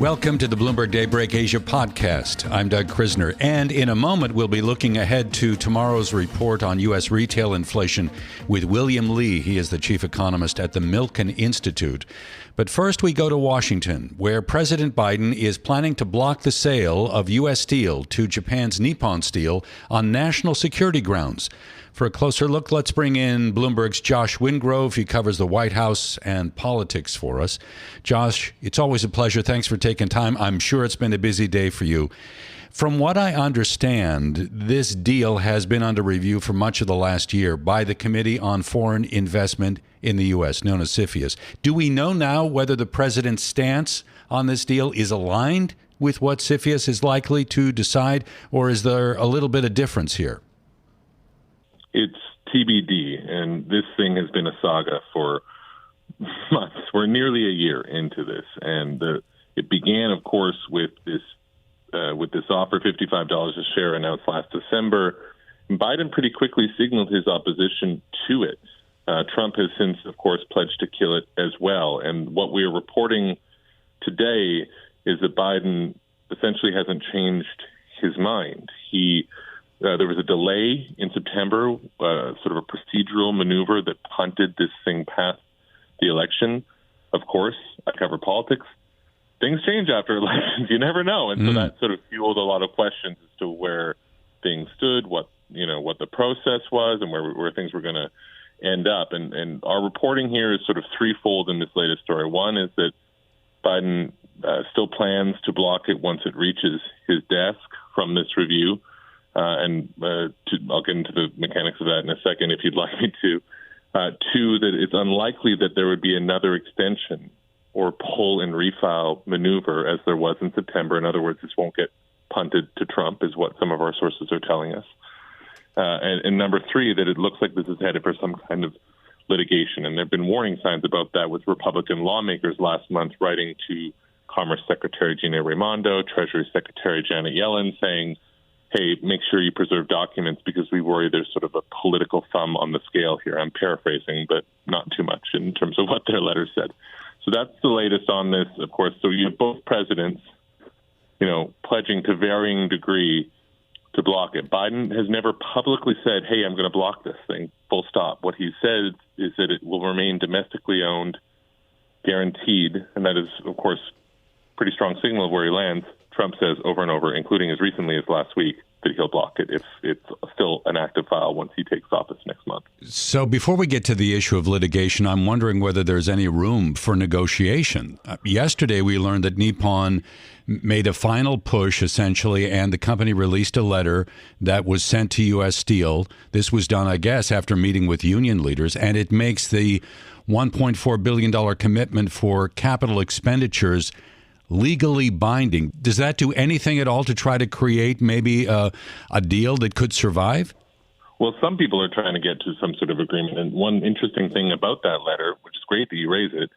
Welcome to the Bloomberg Daybreak Asia podcast. I'm Doug Krisner, and in a moment we'll be looking ahead to tomorrow's report on U.S. retail inflation with William Lee. He is the chief economist at the Milken Institute. But first we go to Washington, where President Biden is planning to block the sale of U.S. steel to Japan's Nippon Steel on national security grounds. For a closer look, let's bring in Bloomberg's Josh Wingrove. He covers the White House and politics for us. Josh, it's always a pleasure. Thanks for taking time. I'm sure it's been a busy day for you. From what I understand, this deal has been under review for much of the last year by the Committee on Foreign Investment in the U.S., known as CFIUS. Do we know now whether the president's stance on this deal is aligned with what CFIUS is likely to decide, or is there a little bit of difference here? It's TBD, and this thing has been a saga for months. We're nearly a year into this, and it began, of course, with this offer, $55 a share, announced last December. Biden pretty quickly signaled his opposition to it. Trump has since, of course, pledged to kill it as well. And what we are reporting today is that Biden essentially hasn't changed his mind. There was a delay in September, sort of a procedural maneuver that punted this thing past the election. Of course, I cover politics. Things change after elections. You never know. And so that sort of fueled a lot of questions as to where things stood, what the process was, and where things were going to end up. And our reporting here is sort of threefold in this latest story. One is that Biden still plans to block it once it reaches his desk from this review. I'll get into the mechanics of that in a second if you'd like me to. Two, that it's unlikely that there would be another extension or pull and refile maneuver as there was in September. In other words, this won't get punted to Trump, is what some of our sources are telling us. And number three, that it looks like this is headed for some kind of litigation. And there have been warning signs about that with Republican lawmakers last month writing to Commerce Secretary Gina Raimondo, Treasury Secretary Janet Yellen, saying, hey, make sure you preserve documents because we worry there's sort of a political thumb on the scale here. I'm paraphrasing, but not too much in terms of what their letter said. So that's the latest on this, of course. So you have both presidents, pledging to varying degree to block it. Biden has never publicly said, hey, I'm going to block this thing, full stop. What he said is that it will remain domestically owned, guaranteed, and that is, of course, pretty strong signal of where he lands. Trump says over and over, including as recently as last week, that he'll block it if it's still an active file once he takes office next month. So before we get to the issue of litigation, I'm wondering whether there's any room for negotiation. Yesterday, we learned that Nippon made a final push, essentially, and the company released a letter that was sent to U.S. Steel. This was done, I guess, after meeting with union leaders, and it makes the $1.4 billion commitment for capital expenditures legally binding. Does that do anything at all to try to create maybe a deal that could survive? Well, some people are trying to get to some sort of agreement. And one interesting thing about that letter, which is great that you raise it,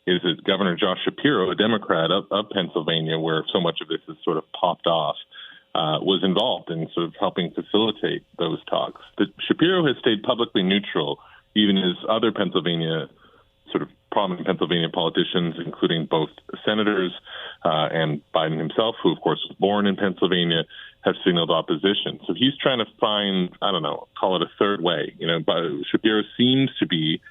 is that Governor Josh Shapiro, a Democrat of Pennsylvania, where so much of this has sort of popped off, was involved in sort of helping facilitate those talks. But Shapiro has stayed publicly neutral, even as other Pennsylvania sort of prominent Pennsylvania politicians, including both senators and Biden himself, who, of course, was born in Pennsylvania, have signaled opposition. So he's trying to find, call it a third way. Shapiro seems to be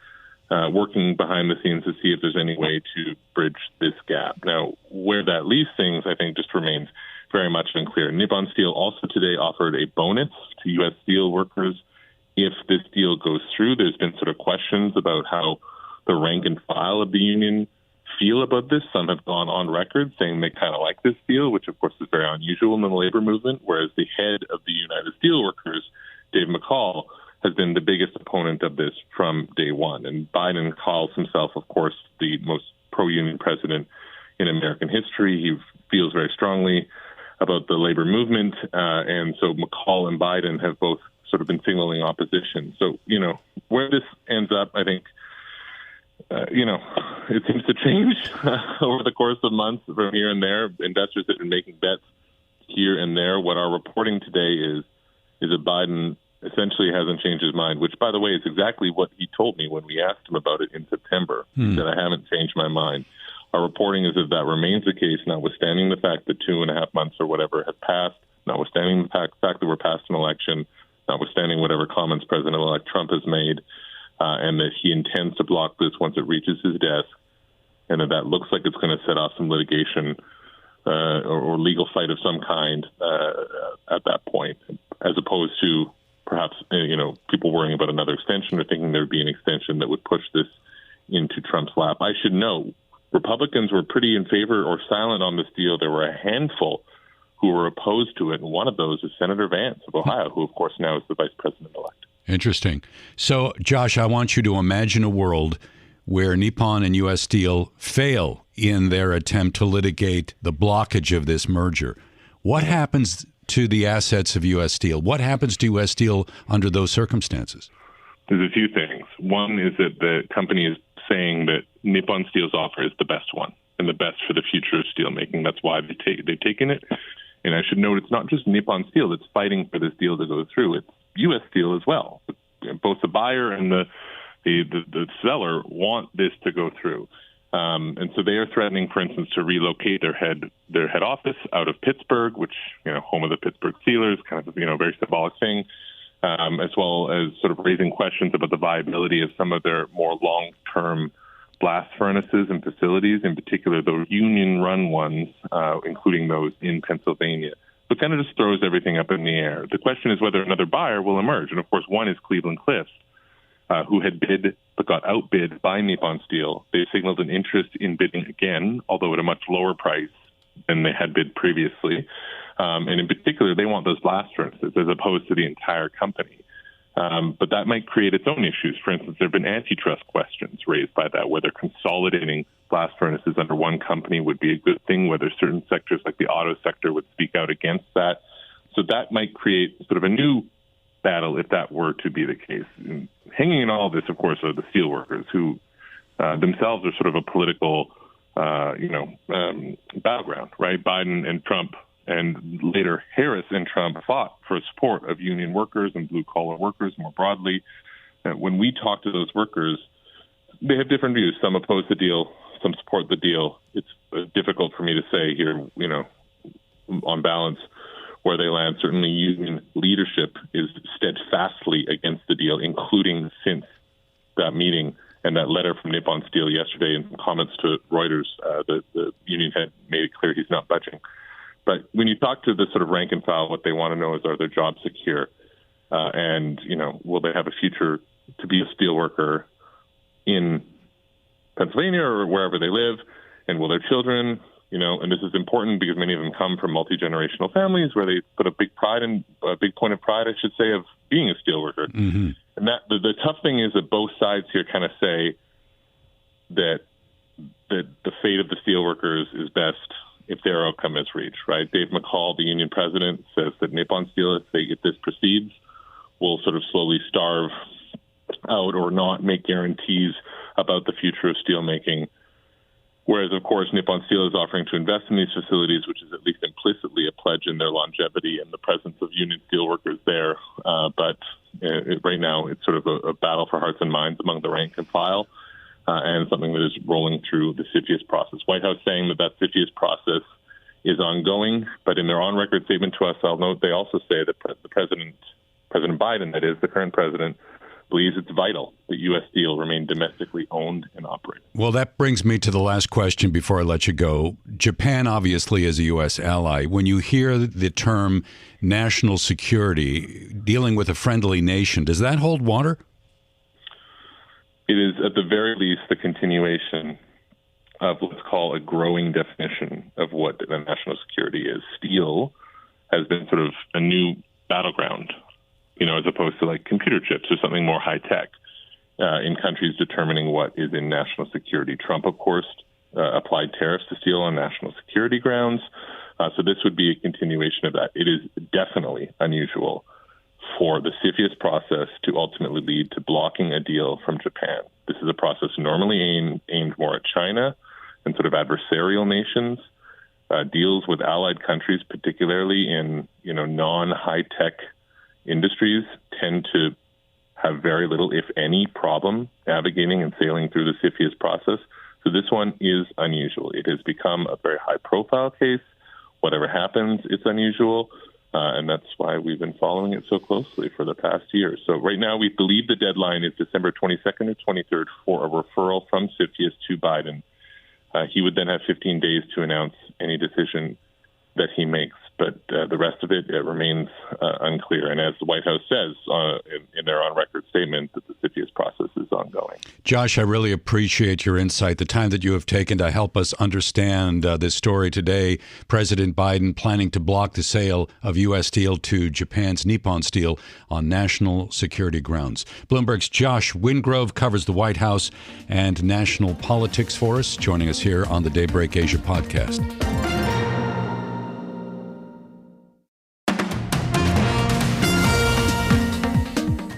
working behind the scenes to see if there's any way to bridge this gap. Now, where that leaves things, I think, just remains very much unclear. Nippon Steel also today offered a bonus to U.S. steel workers if this deal goes through. There's been sort of questions about how the rank and file of the union feel about this. Some have gone on record saying they kind of like this deal, which of course is very unusual in the labor movement, whereas the head of the United Steelworkers, Dave McCall, has been the biggest opponent of this from day one. And Biden calls himself, of course, the most pro-union president in American history. He feels very strongly about the labor movement. And so McCall and Biden have both sort of been signaling opposition. So, where this ends up, I think, it seems to change over the course of months from here and there. Investors have been making bets here and there. What our reporting today is that Biden essentially hasn't changed his mind, which, by the way, is exactly what he told me when we asked him about it in September. He said, I haven't changed my mind. Our reporting is that remains the case, notwithstanding the fact that 2.5 months or whatever have passed, notwithstanding the fact that we're past an election, notwithstanding whatever comments President-elect Trump has made, and that he intends to block this once it reaches his desk, and that looks like it's going to set off some litigation or legal fight of some kind at that point, as opposed to perhaps people worrying about another extension or thinking there would be an extension that would push this into Trump's lap. I should note, Republicans were pretty in favor or silent on this deal. There were a handful who were opposed to it, and one of those is Senator Vance of Ohio, who, of course, now is the vice president-elect. Interesting. So, Josh, I want you to imagine a world where Nippon and U.S. Steel fail in their attempt to litigate the blockage of this merger. What happens to the assets of U.S. Steel? What happens to U.S. Steel under those circumstances? There's a few things. One is that the company is saying that Nippon Steel's offer is the best one and the best for the future of steelmaking. That's why they've taken it. And I should note, it's not just Nippon Steel that's fighting for this deal to go through. It's U.S. Steel as well. Both the buyer and the seller want this to go through. And so they are threatening, for instance, to relocate their head office out of Pittsburgh, which, home of the Pittsburgh Steelers, kind of a very symbolic thing, as well as sort of raising questions about the viability of some of their more long-term blast furnaces and facilities, in particular those union-run ones, including those in Pennsylvania. So it kind of just throws everything up in the air. The question is whether another buyer will emerge. And, of course, one is Cleveland-Cliffs, who had bid but got outbid by Nippon Steel. They signaled an interest in bidding again, although at a much lower price than they had bid previously. And in particular, they want those blast furnaces as opposed to the entire company. But that might create its own issues. For instance, there have been antitrust questions raised by that, whether consolidating blast furnaces under one company would be a good thing, whether certain sectors like the auto sector would speak out against that. So that might create sort of a new battle if that were to be the case. And hanging in all of this, of course, are the steelworkers, who themselves are sort of a political, battleground, right? Biden and Trump, and later Harris and Trump, fought for support of union workers and blue-collar workers more broadly. When we talk to those workers, they have different views. Some oppose the deal, some support the deal. It's difficult for me to say here, on balance, where they land. Certainly union leadership is steadfastly against the deal, including since that meeting and that letter from Nippon Steel yesterday and comments to Reuters. The union had made it clear he's not budging. But when you talk to the sort of rank and file, what they want to know is, are their jobs secure? And, will they have a future to be a steelworker in Pennsylvania or wherever they live? And will their children, and this is important because many of them come from multi-generational families where they put a big point of pride, I should say, of being a steelworker. Mm-hmm. And that the tough thing is that both sides here kind of say that the fate of the steelworkers is best if their outcome is reached, right? Dave McCall, the union president, says that Nippon Steel, if this proceeds, will sort of slowly starve out or not make guarantees about the future of steelmaking. Whereas, of course, Nippon Steel is offering to invest in these facilities, which is at least implicitly a pledge in their longevity and the presence of union steelworkers there. But right now, it's sort of a battle for hearts and minds among the rank and file, and something that is rolling through the CFIUS process. White House saying that CFIUS process is ongoing, but in their on-record statement to us, I'll note they also say that President Biden, that is, the current president, believes it's vital that U.S. Steel remain domestically owned and operated. Well, that brings me to the last question before I let you go. Japan obviously is a U.S. ally. When you hear the term national security, dealing with a friendly nation, does that hold water? It is, at the very least, the continuation of what's called a growing definition of what the national security is. Steel has been sort of a new battleground, as opposed to like computer chips or something more high tech in countries determining what is in national security. Trump, of course, applied tariffs to steel on national security grounds. So this would be a continuation of that. It is definitely unusual for the CFIUS process to ultimately lead to blocking a deal from Japan. This is a process normally aimed more at China and sort of adversarial nations. Deals with allied countries, particularly in non-high tech industries, tend to have very little, if any, problem navigating and sailing through the CFIUS process. So this one is unusual. It has become a very high-profile case. Whatever happens, it's unusual, and that's why we've been following it so closely for the past year. So right now, we believe the deadline is December 22nd or 23rd for a referral from CFIUS to Biden. He would then have 15 days to announce any decision that he makes, but the rest of it remains unclear. And as the White House says in their on-record statement, that the CFIUS process is ongoing. Josh, I really appreciate your insight, the time that you have taken to help us understand this story today. President Biden planning to block the sale of U.S. steel to Japan's Nippon Steel on national security grounds. Bloomberg's Josh Wingrove covers the White House and national politics for us, joining us here on the Daybreak Asia podcast.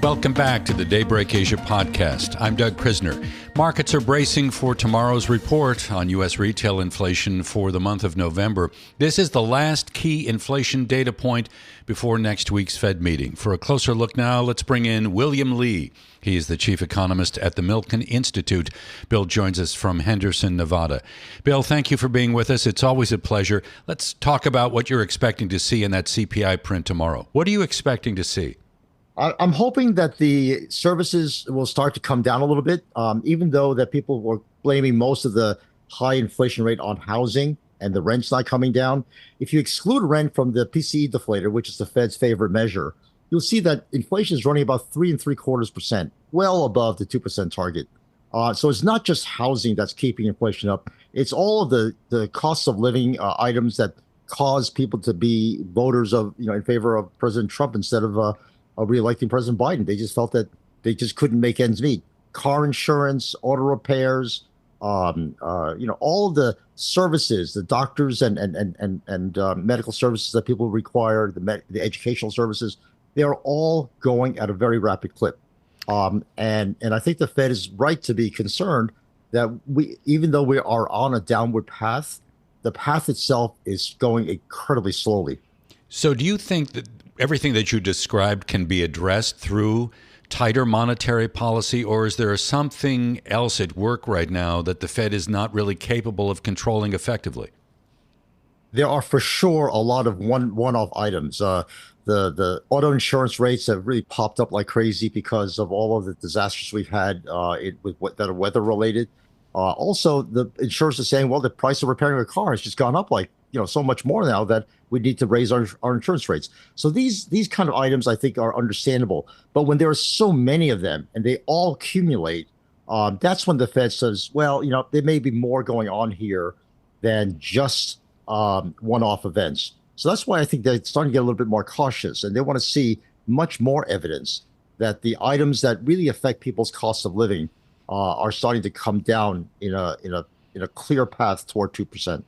Welcome back to the Daybreak Asia podcast. I'm Doug Krisner. Markets are bracing for tomorrow's report on U.S. retail inflation for the month of November. This is the last key inflation data point before next week's Fed meeting. For a closer look now, let's bring in William Lee. He is the chief economist at the Milken Institute. Bill joins us from Henderson, Nevada. Bill, thank you for being with us. It's always a pleasure. Let's talk about what you're expecting to see in that CPI print tomorrow. What are you expecting to see? I'm hoping that the services will start to come down a little bit, even though that people were blaming most of the high inflation rate on housing and the rent's not coming down. If you exclude rent from the PCE deflator, which is the Fed's favorite measure, you'll see that inflation is running about 3.75%, well above the 2% target. So it's not just housing that's keeping inflation up. It's all of the costs of living items that cause people to be voters of, in favor of President Trump instead of re-electing President Biden. They just felt that they just couldn't make ends meet. Car insurance, auto repairs, all of the services, the doctors and medical services that people require, the educational services, they are all going at a very rapid clip. And I think the Fed is right to be concerned that even though we are on a downward path, the path itself is going incredibly slowly. So do you think that everything that you described can be addressed through tighter monetary policy, or is there something else at work right now that the Fed is not really capable of controlling effectively? There are for sure a lot of one-off items. The auto insurance rates have really popped up like crazy because of all of the disasters we've had that are weather related. Also, the insurers are saying, well, the price of repairing a car has just gone up so much more now that we need to raise our insurance rates. So these kind of items, I think, are understandable. But when there are so many of them and they all accumulate, that's when the Fed says, well, there may be more going on here than just one-off events. So that's why I think they're starting to get a little bit more cautious, and they want to see much more evidence that the items that really affect people's cost of living are starting to come down in a clear path toward 2%.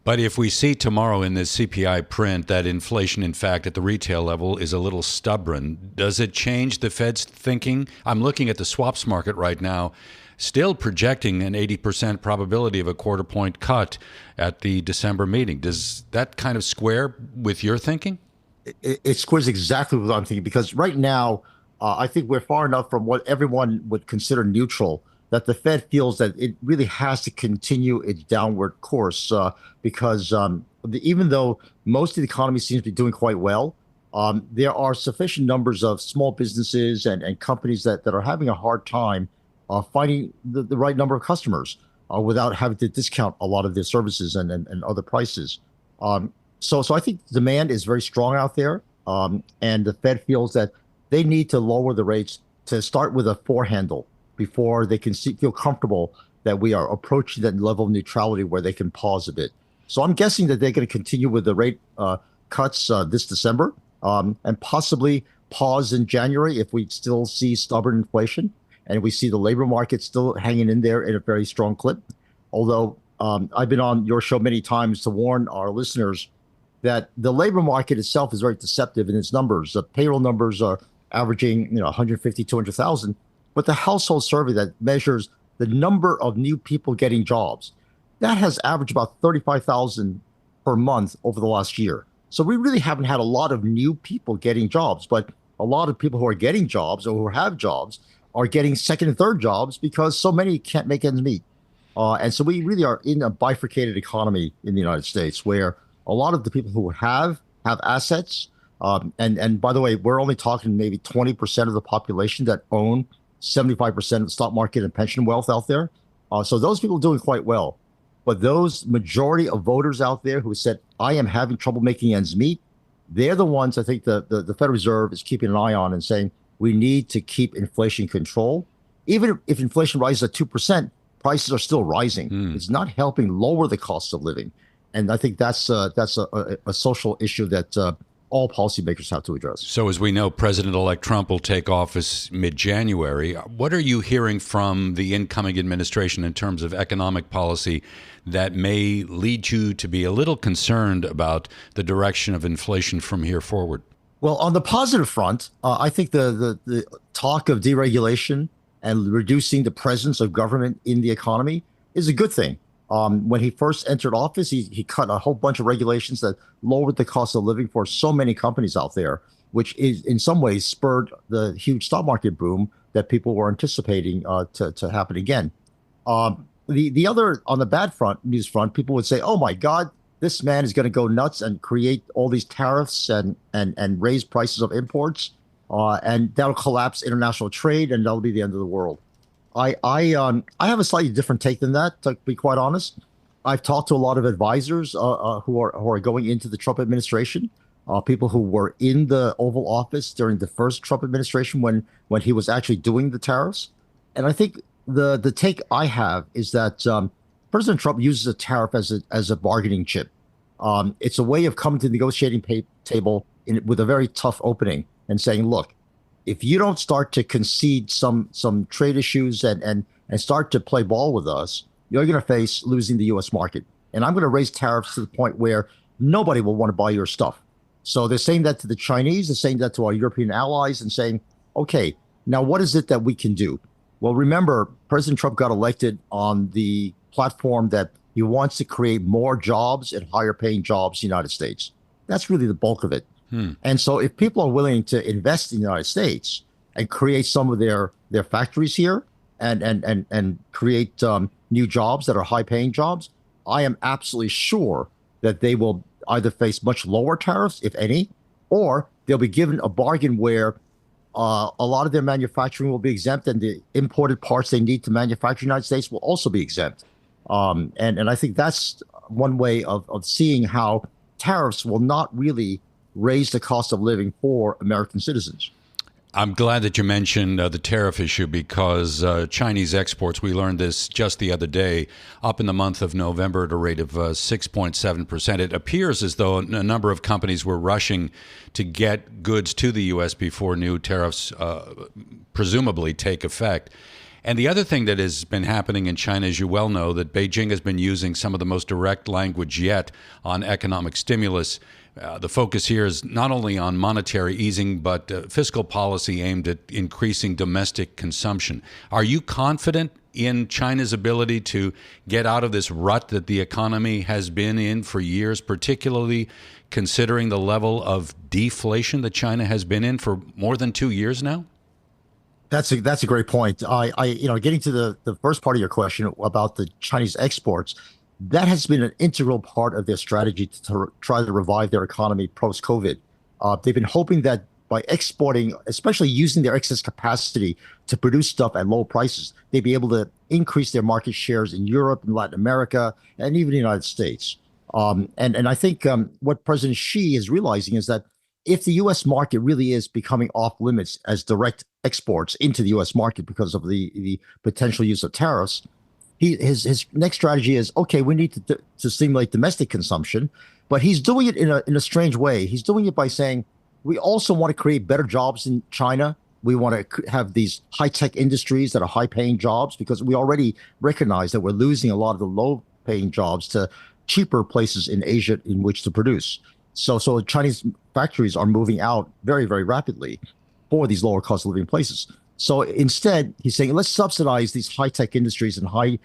But if we see tomorrow in this CPI print that inflation, in fact, at the retail level is a little stubborn, does it change the Fed's thinking? I'm looking at the swaps market right now, still projecting an 80% probability of a quarter-point cut at the December meeting. Does that kind of square with your thinking? It squares exactly with what I'm thinking, because right now, I think we're far enough from what everyone would consider neutral that the Fed feels that it really has to continue its downward course because even though most of the economy seems to be doing quite well, there are sufficient numbers of small businesses and companies that are having a hard time finding the right number of customers without having to discount a lot of their services and other prices. So I think demand is very strong out there, and the Fed feels that they need to lower the rates to start with a four handle before they can feel comfortable that we are approaching that level of neutrality where they can pause a bit. So I'm guessing that they're going to continue with the rate cuts this December and possibly pause in January if we still see stubborn inflation and we see the labor market still hanging in there in a very strong clip. Although I've been on your show many times to warn our listeners that the labor market itself is very deceptive in its numbers. The payroll numbers are averaging 150, 200,000. But the household survey that measures the number of new people getting jobs, that has averaged about 35,000 per month over the last year. So we really haven't had a lot of new people getting jobs, but a lot of people who are getting jobs or who have jobs are getting second and third jobs because so many can't make ends meet. And so we really are in a bifurcated economy in the United States where a lot of the people who have assets. And by the way, we're only talking maybe 20% of the population that own 75% of the stock market and pension wealth out there. So those people are doing quite well. But those majority of voters out there who said, I am having trouble making ends meet, they're the ones I think the Federal Reserve is keeping an eye on and saying, we need to keep inflation control. Even if inflation rises at 2%, prices are still rising. It's not helping lower the cost of living. And I think that's a social issue that all policymakers have to address. So as we know, President-elect Trump will take office mid-January. What are you hearing from the incoming administration in terms of economic policy that may lead you to be a little concerned about the direction of inflation from here forward? Well, on the positive front, I think the talk of deregulation and reducing the presence of government in the economy is a good thing. When he first entered office, he cut a whole bunch of regulations that lowered the cost of living for so many companies out there, which is in some ways spurred the huge stock market boom that people were anticipating to happen again. The other, on the bad news front, people would say, oh my God, this man is going to go nuts and create all these tariffs and raise prices of imports, and that'll collapse international trade, and that'll be the end of the world. I have a slightly different take than that, to be quite honest. I've talked to a lot of advisors who are going into the Trump administration, people who were in the Oval Office during the first Trump administration when he was actually doing the tariffs. And I think the take I have is that President Trump uses a tariff as a bargaining chip. It's a way of coming to the negotiating table with a very tough opening and saying, look, if you don't start to concede some trade issues and start to play ball with us, you're going to face losing the U.S. market. And I'm going to raise tariffs to the point where nobody will want to buy your stuff. So they're saying that to the Chinese, they're saying that to our European allies and saying, okay, now what is it that we can do? Well, remember, President Trump got elected on the platform that he wants to create more jobs and higher paying jobs in the United States. That's really the bulk of it. And so if people are willing to invest in the United States and create some of their factories here and create new jobs that are high paying jobs, I am absolutely sure that they will either face much lower tariffs, if any, or they'll be given a bargain where a lot of their manufacturing will be exempt and the imported parts they need to manufacture in the United States will also be exempt. And I think that's one way of seeing how tariffs will not really raise the cost of living for American citizens. I'm glad that you mentioned the tariff issue because Chinese exports, we learned this just the other day, up in the month of November at a rate of 6.7%. It appears as though a number of companies were rushing to get goods to the U.S. before new tariffs presumably take effect. And the other thing that has been happening in China, as you well know, that Beijing has been using some of the most direct language yet on economic stimulus. The focus here is not only on monetary easing, but fiscal policy aimed at increasing domestic consumption. Are you confident in China's ability to get out of this rut that the economy has been in for years, particularly considering the level of deflation that China has been in for more than 2 years now? That's a great point. Getting to the first part of your question about the Chinese exports, that has been an integral part of their strategy to try to revive their economy post-COVID. They've been hoping that by exporting, especially using their excess capacity to produce stuff at low prices, they'd be able to increase their market shares in Europe and Latin America and even the United States. And I think what President Xi is realizing is that if the U.S. market really is becoming off limits as direct exports into the U.S. market because of the potential use of tariffs, his next strategy is, okay, we need to stimulate domestic consumption, but he's doing it in a strange way. He's doing it by saying, we also want to create better jobs in China. We want to have these high-tech industries that are high-paying jobs because we already recognize that we're losing a lot of the low-paying jobs to cheaper places in Asia in which to produce. So Chinese factories are moving out very, very rapidly for these lower cost of living places. So instead, he's saying, let's subsidize these high-tech industries and high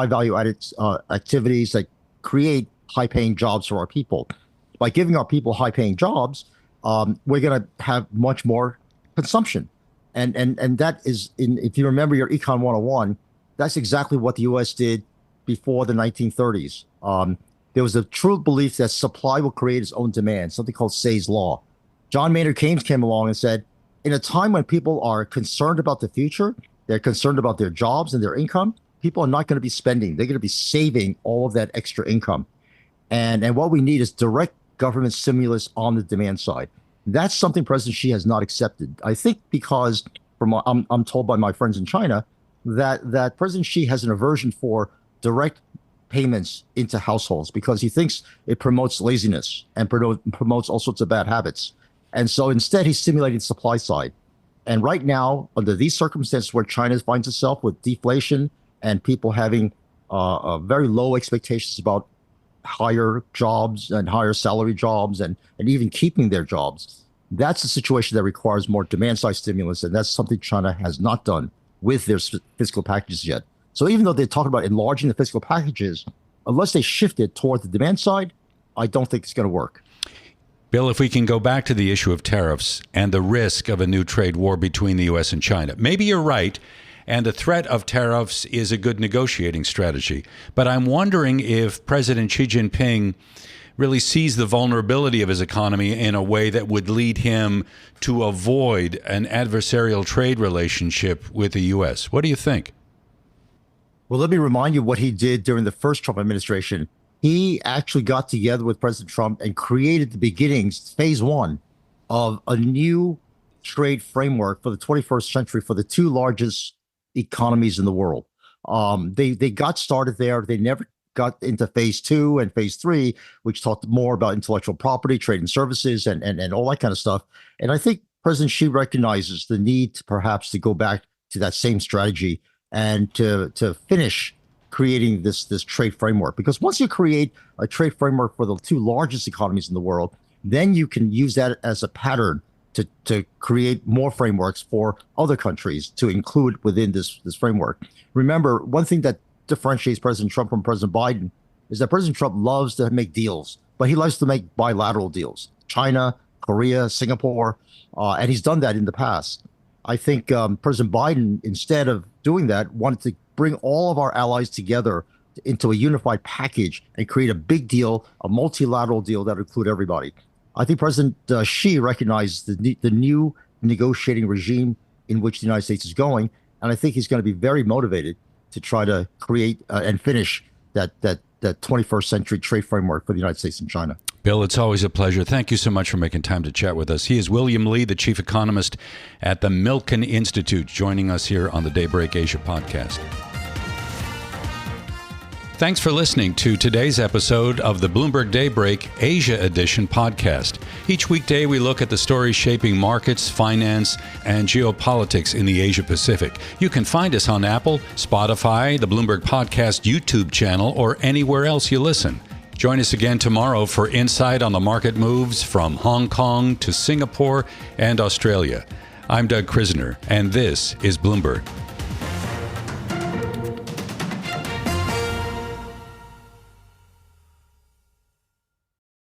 value-added activities that create high-paying jobs for our people. By giving our people high-paying jobs, we're going to have much more consumption. And that is, if you remember your Econ 101, that's exactly what the U.S. did before the 1930s. There was a true belief that supply will create its own demand, something called Say's Law. John Maynard Keynes came along and said, in a time when people are concerned about the future, they're concerned about their jobs and their income, people are not going to be spending. They're going to be saving all of that extra income. And what we need is direct government stimulus on the demand side. That's something President Xi has not accepted. I think because I'm told by my friends in China that President Xi has an aversion for direct payments into households because he thinks it promotes laziness and promotes all sorts of bad habits. And so instead, he's stimulating the supply side. And right now, under these circumstances where China finds itself with deflation and people having very low expectations about higher jobs and higher salary jobs and even keeping their jobs, that's a situation that requires more demand-side stimulus, and that's something China has not done with their fiscal packages yet. So even though they're talking about enlarging the fiscal packages, unless they shift it toward the demand side, I don't think it's going to work. Bill, if we can go back to the issue of tariffs and the risk of a new trade war between the U.S. and China, maybe you're right, and the threat of tariffs is a good negotiating strategy. But I'm wondering if President Xi Jinping really sees the vulnerability of his economy in a way that would lead him to avoid an adversarial trade relationship with the U.S. What do you think? Well, let me remind you what he did during the first Trump administration. He actually got together with President Trump and created the beginnings, phase one, of a new trade framework for the 21st century for the two largest economies in the world. They got started there. They never got into phase two and phase three, which talked more about intellectual property, trade and services, and all that kind of stuff. And I think President Xi recognizes the need to perhaps to go back to that same strategy and to finish creating this trade framework. Because once you create a trade framework for the two largest economies in the world, then you can use that as a pattern to create more frameworks for other countries to include within this framework. Remember, one thing that differentiates President Trump from President Biden is that President Trump loves to make deals, but he likes to make bilateral deals. China, Korea, Singapore, and he's done that in the past. I think President Biden, instead of doing that, wanted to bring all of our allies together into a unified package and create a big deal, a multilateral deal that would include everybody. I think President Xi recognized the new negotiating regime in which the United States is going, and I think he's going to be very motivated to try to create and finish that 21st century trade framework for the United States and China. Bill, it's always a pleasure. Thank you so much for making time to chat with us. He is William Lee, the chief economist at the Milken Institute, joining us here on the Daybreak Asia podcast. Thanks for listening to today's episode of the Bloomberg Daybreak Asia Edition podcast. Each weekday, we look at the stories shaping markets, finance, and geopolitics in the Asia Pacific. You can find us on Apple, Spotify, the Bloomberg Podcast YouTube channel, or anywhere else you listen. Join us again tomorrow for insight on the market moves from Hong Kong to Singapore and Australia. I'm Doug Krisner, and this is Bloomberg.